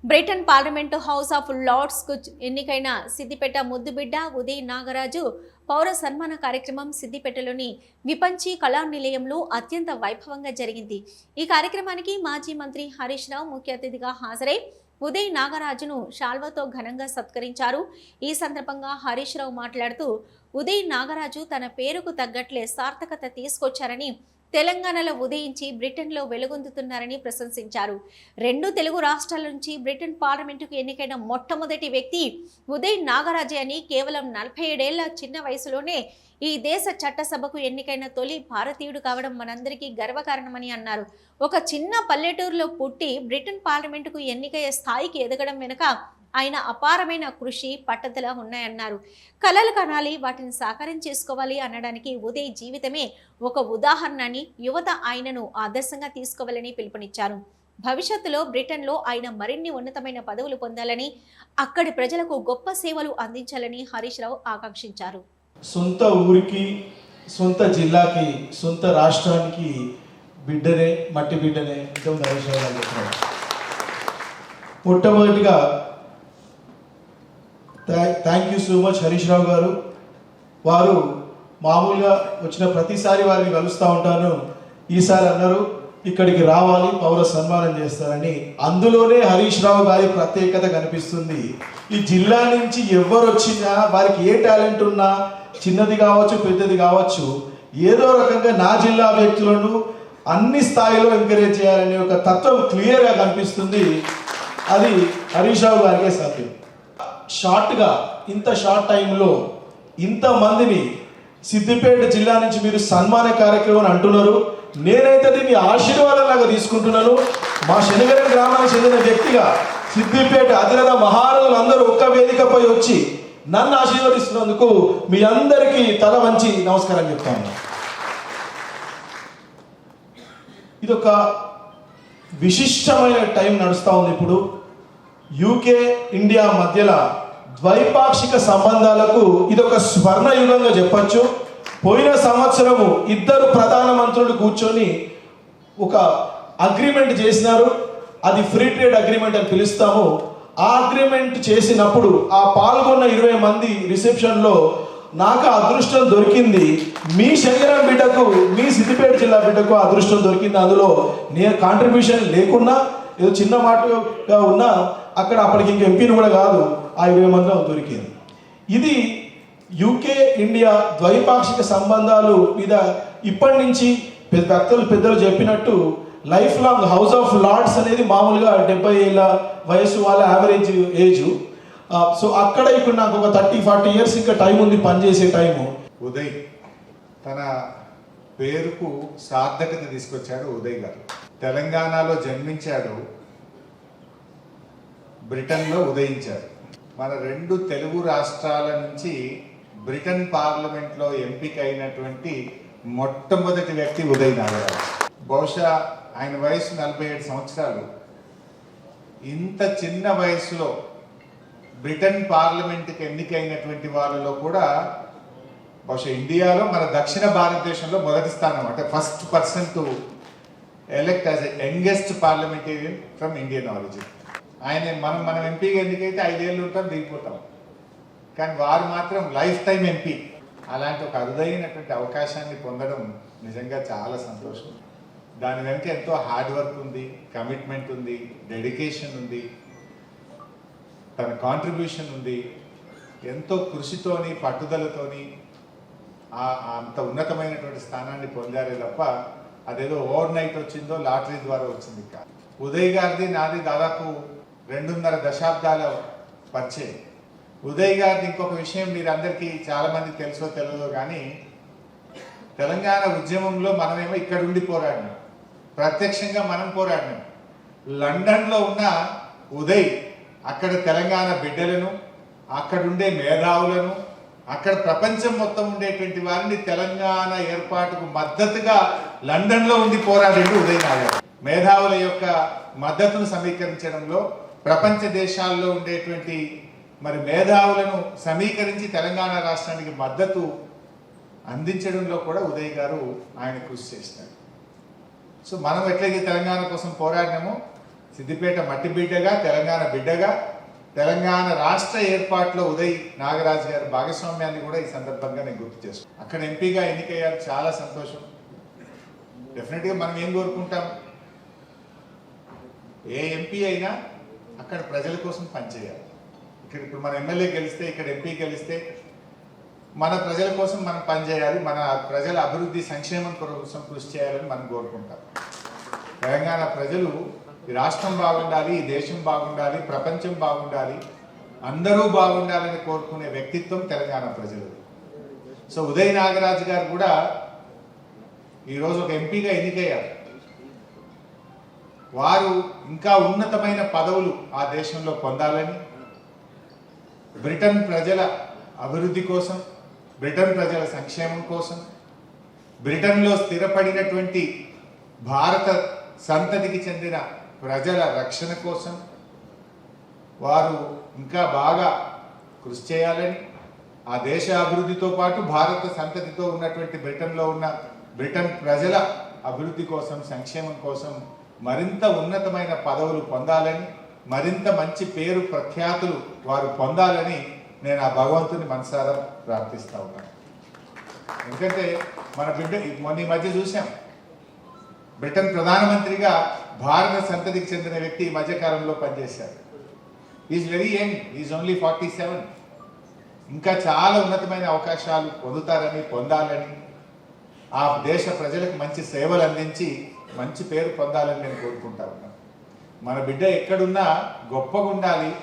Britain parliament house of లార్డ్స్కు ఎన్నికైన సిద్దిపేట ముద్దుబిడ్డ ఉదయ్ నాగరాజు పౌర సన్మాన కార్యక్రమం సిద్దిపేటలోని విపంచి కళా నిలయంలో అత్యంత వైభవంగా జరిగింది. ఈ కార్యక్రమానికి మాజీ మంత్రి హరీష్ రావు ముఖ్య అతిథిగా హాజరై ఉదయ్ నాగరాజును శాల్వాతో ఘనంగా సత్కరించారు. ఈ సందర్భంగా హరీష్ రావు మాట్లాడుతూ ఉదయ్ నాగరాజు తన పేరుకు తగ్గట్లే సార్థకత తీసుకొచ్చారని, తెలంగాణలో ఉదయించి బ్రిటన్లో వెలుగొందుతున్నారని ప్రశంసించారు. 2 తెలుగు రాష్ట్రాల నుంచి బ్రిటన్ పార్లమెంటుకు ఎన్నికైన మొట్టమొదటి వ్యక్తి ఉదయ్ నాగరాజే అని, కేవలం 47 ఏళ్ల చిన్న వయసులోనే ఈ దేశ చట్టసభకు ఎన్నికైన తొలి భారతీయుడు కావడం మనందరికీ గర్వకారణమని అన్నారు. ఒక చిన్న పల్లెటూరులో పుట్టి బ్రిటన్ పార్లమెంటుకు ఎన్నికయ్యే స్థాయికి ఎదగడం వెనుక ఆయన అపారమైన కృషి, పట్టుదల ఉన్నాయన్నారు. కలలు కనాలి, వాటిని సాకారం చేసుకోవాలి అనడానికి ఉదయ్ జీవితమే ఒక ఉదాహరణ అని, యువత ఆయనను ఆదర్శంగా తీసుకోవాలని పిలుపునిచ్చారు. భవిష్యత్తులో బ్రిటన్లో ఆయన మరిన్ని ఉన్నతమైన పదవులు పొందాలని, అక్కడి ప్రజలకు గొప్ప సేవలు అందించాలని హరీష్ రావు ఆకాంక్షించారు. సొంత ఊరికి, సొంత జిల్లాకి, సొంత రాష్ట్రానికి బిడ్డనే, మట్టి బిడ్డనే హరీష్ రావు గారు చెప్పారు. మొట్టమొదటిగా thank you so much Harish Rao garu. వారు మామూలుగా వచ్చిన ప్రతిసారి వారిని కలుస్తూ ఉంటాను. ఈసారి అన్నారు ఇక్కడికి రావాలి, పౌర సన్మానం చేస్తారని. అందులోనే హరీష్ రావు గారి ప్రత్యేకత కనిపిస్తుంది. ఈ జిల్లా నుంచి ఎవరు వచ్చినా, వారికి ఏ టాలెంట్ ఉన్నా, చిన్నది కావచ్చు పెద్దది కావచ్చు, ఏదో రకంగా నా జిల్లా వ్యక్తులను అన్ని స్థాయిలో ఎంకరేజ్ చేయాలనే ఒక తత్వం క్లియర్గా కనిపిస్తుంది. అది హరీష్ రావు గారికే సాధ్యం. షార్ట్గా, ఇంత షార్ట్ టైంలో ఇంతమందిని సిద్దిపేట జిల్లా నుంచి మీరు సన్మాన కార్యక్రమం అంటున్నారు. నేనైతే దీన్ని ఆశీర్వాదంలాగా తీసుకుంటున్నాను. మా శనిగరం గ్రామానికి చెందిన వ్యక్తిగా సిద్దిపేట అతిరథ మహారాజులు అందరూ ఒక్క వేదికపై వచ్చి నన్ను ఆశీర్వదిస్తున్నందుకు మీ అందరికీ తల వంచి నమస్కారం చెప్తాను. ఇదొక విశిష్టమైన టైం నడుస్తూ ఉంది. ఇప్పుడు యూకే ఇండియా మధ్యలో ద్వైపాక్షిక సంబంధాలకు ఇదొక స్వర్ణ యుగంగా చెప్పచ్చు. పోయిన సంవత్సరము 2 ప్రధానమంత్రులు కూర్చొని ఒక అగ్రిమెంట్ చేసినారు. అది ఫ్రీ ట్రేడ్ అగ్రిమెంట్ అని పిలుస్తాము. ఆ అగ్రిమెంట్ చేసినప్పుడు ఆ పాల్గొన్న 20 మంది రిసెప్షన్లో నాకు అదృష్టం దొరికింది. మీ శనిగరం బిడ్డకు, మీ సిద్దిపేట జిల్లా బిడ్డకు అదృష్టం దొరికింది. అందులో నేను కాంట్రిబ్యూషన్ లేకున్నా, ఏదో చిన్న మాటగా ఉన్నా, అక్కడ అప్పటికి ఇంక ఎంపీని కూడా కాదు, ఆ 20 మందిలో దొరికింది. ఇది యూకే ఇండియా ద్వైపాక్షిక సంబంధాలు మీద ఇప్పటి నుంచి పెద్దలు చెప్పినట్టు lifelong House of Lords అనేది మామూలుగా 70 ఏళ్ళ వయసు వాళ్ళ యావరేజ్ ఏజ్. సో అక్కడ ఇప్పుడు నాకు ఒక 30-40 ఇయర్స్ ఇంకా టైం ఉంది, పనిచేసే టైము. ఉదయ్ తన పేరుకు సార్థకత తీసుకొచ్చాడు. ఉదయ్ గారు తెలంగాణలో జన్మించాడు, బ్రిటన్లో ఉదయించాడు. మన 2 తెలుగు రాష్ట్రాల నుంచి బ్రిటన్ పార్లమెంట్లో ఎంపిక అయినటువంటి మొట్టమొదటి వ్యక్తి ఉదయ్ నాగరాజు. బహుశా ఆయన వయసు 47 సంవత్సరాలు. ఇంత చిన్న వయసులో బ్రిటన్ పార్లమెంట్కి ఎన్నికైనటువంటి వాళ్ళలో కూడా బహుశా ఇండియాలో, మన దక్షిణ భారతదేశంలో మొదటి స్థానం. అంటే first person to elect as a youngest parliamentarian from Indian origin. ఆయన మనం ఎంపీగా ఎన్నికైతే 5 ఏళ్ళు ఉంటాం, దిగిపోతాం. కానీ వారు మాత్రం లైఫ్ టైం ఎంపీ. అలాంటి ఒక అరుదైనటువంటి అవకాశాన్ని పొందడం నిజంగా చాలా సంతోషం. దాని వెనుక ఎంతో హార్డ్ వర్క్ ఉంది, కమిట్మెంట్ ఉంది, డెడికేషన్ ఉంది, తన కాంట్రిబ్యూషన్ ఉంది. ఎంతో కృషితోని, పట్టుదలతోని అంత ఉన్నతమైనటువంటి స్థానాన్ని పొందారే తప్ప అదేదో ఓవర్ నైట్ వచ్చిందో, లాటరీ ద్వారా వచ్చింది కాదు. ఉదయ్ గారిది నాది దాదాపు 2.5 దశాబ్దాల పరిచయం. ఉదయ్ గారిది ఇంకొక విషయం మీరు అందరికీ చాలామంది తెలుసో తెలియదో కానీ, తెలంగాణ ఉద్యమంలో మనమేమో ఇక్కడ ఉండి పోరాడినాం, ప్రత్యక్షంగా మనం పోరాడినాం. లండన్లో ఉన్న ఉదయ్ అక్కడ తెలంగాణ బిడ్డలను, అక్కడుండే మేధావులను, అక్కడ ప్రపంచం మొత్తం ఉండేటువంటి వారిని తెలంగాణ ఏర్పాటుకు మద్దతుగా లండన్లో ఉండి పోరాడాడు ఉదయ్ నాగరాజు. మేధావుల యొక్క మద్దతును సమీకరించడంలో, ప్రపంచ దేశాల్లో ఉండేటువంటి మరి మేధావులను సమీకరించి తెలంగాణ రాష్ట్రానికి మద్దతు అందించడంలో కూడా ఉదయ్ గారు ఆయన కృషి చేస్తారు. సో మనం ఎట్లయితే తెలంగాణ కోసం పోరాడినామో సిద్దిపేట మట్టి బిడ్డగా, తెలంగాణ బిడ్డగా, తెలంగాణ రాష్ట్ర ఏర్పాటులో ఉదయ్ నాగరాజు గారి భాగస్వామ్యాన్ని కూడా ఈ సందర్భంగా నేను గుర్తు చేసుకున్నాను. అక్కడ ఎంపీగా ఎన్నికయ్యారు, చాలా సంతోషం. డెఫినెట్గా మనం ఏం కోరుకుంటాం, ఏ ఎంపీ అయినా అక్కడ ప్రజల కోసం పనిచేయాలి. ఇప్పుడు మన ఎమ్మెల్యే గెలిస్తే, ఇక్కడ ఎంపీ గెలిస్తే మన ప్రజల కోసం మనం పనిచేయాలి, మన ప్రజల అభివృద్ధి సంక్షేమం కోసం కృషి చేయాలని మనం కోరుకుంటాం. తెలంగాణ ప్రజలు ఈ రాష్ట్రం బాగుండాలి, ఈ దేశం బాగుండాలి, ప్రపంచం బాగుండాలి, అందరూ బాగుండాలని కోరుకునే వ్యక్తిత్వం తెలంగాణ ప్రజలు. సో ఉదయ్ నాగరాజు గారు కూడా ఈరోజు ఒక ఎంపీగా ఎన్నికయ్యారు. వారు ఇంకా ఉన్నతమైన పదవులు ఆ దేశంలో పొందాలని, బ్రిటన్ ప్రజల అభివృద్ధి కోసం, బ్రిటన్ ప్రజల సంక్షేమం కోసం, బ్రిటన్లో స్థిరపడినటువంటి భారత సంతతికి చెందిన ప్రజల రక్షణ కోసం వారు ఇంకా బాగా కృషి చేయాలని, ఆ దేశ అభివృద్ధితో పాటు భారత సంతతితో ఉన్నటువంటి బ్రిటన్లో ఉన్న బ్రిటన్ ప్రజల అభివృద్ధి కోసం, సంక్షేమం కోసం మరింత ఉన్నతమైన పదవులు పొందాలని, మరింత మంచి పేరు ప్రఖ్యాతులు వారు పొందాలని నేను ఆ భగవంతుని మనసారా ప్రార్థిస్తూ ఉన్నాను. ఎందుకంటే మన బిడ్డ మొన్న ఈ మధ్య చూసాం, బ్రిటన్ ప్రధానమంత్రిగా భారత సంతతికి చెందిన వ్యక్తి ఈ మధ్యకాలంలో పనిచేశారు. Is very young, is only 47. ఇంకా చాలా ఉన్నతమైన అవకాశాలు పొందాలని, ఆ దేశ ప్రజలకు మంచి సేవలు అందించి మంచి పేరు పొందాలని నేను కోరుకుంటా ఉన్నాను. మన బిడ్డ ఎక్కడున్నా గొప్పగా ఉండాలి,